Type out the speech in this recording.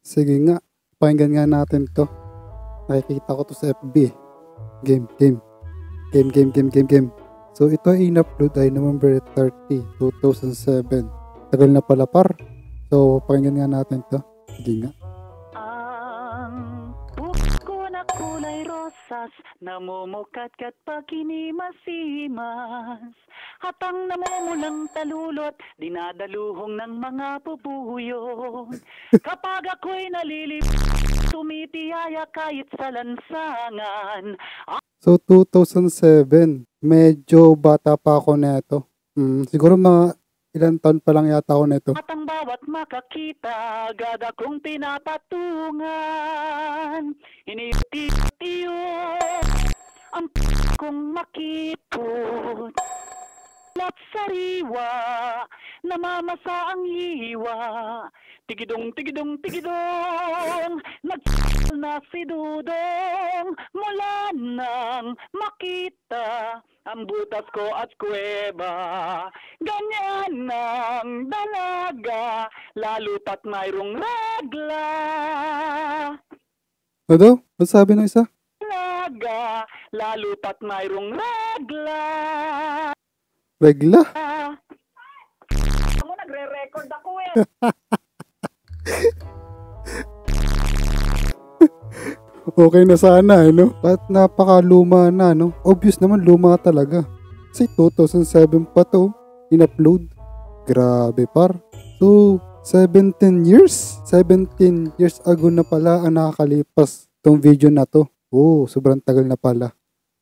Sige nga, pakinggan nga natin to. Nakikita ko to sa FB. Game. So ito ay in-upload ay November 30, 2007. Tagal na pala par. So pakinggan nga natin to. Sige nga. Ang puso na kulay rosas, namumukat-kat pag hinimasimas. Hatang namumulang talulot, dinadaluhong ng mga bubuyog. Kapag ako'y nalilip, tumitiyaya kahit sa lansangan. So 2007, medyo bata pa ako neto. Siguro mga ilang taon pa lang yata ako neto. At ang bawat makakita, agad akong pinapatungan. Iniyot-iyo, ang kong makipot. Lat sariwa, namamasa ang hiwa. Tigidong, na si Dudong. Mula nang makita ang butas ko at kuweba. Ganyan ang dalaga, lalo pat mayroong regla. Ano? Ano sabi ng isa? Dalaga, lalo pat mayroong regla. Regla? Ako nagre-record ako eh. Okay na sana, no? At napakaluma na, no? Obvious naman, luma talaga. Kasi 2007 pa to, in-upload. Grabe par. So, 17 years? 17 years ago na pala ang nakakalipas tong video na to. Oh, sobrang tagal na pala.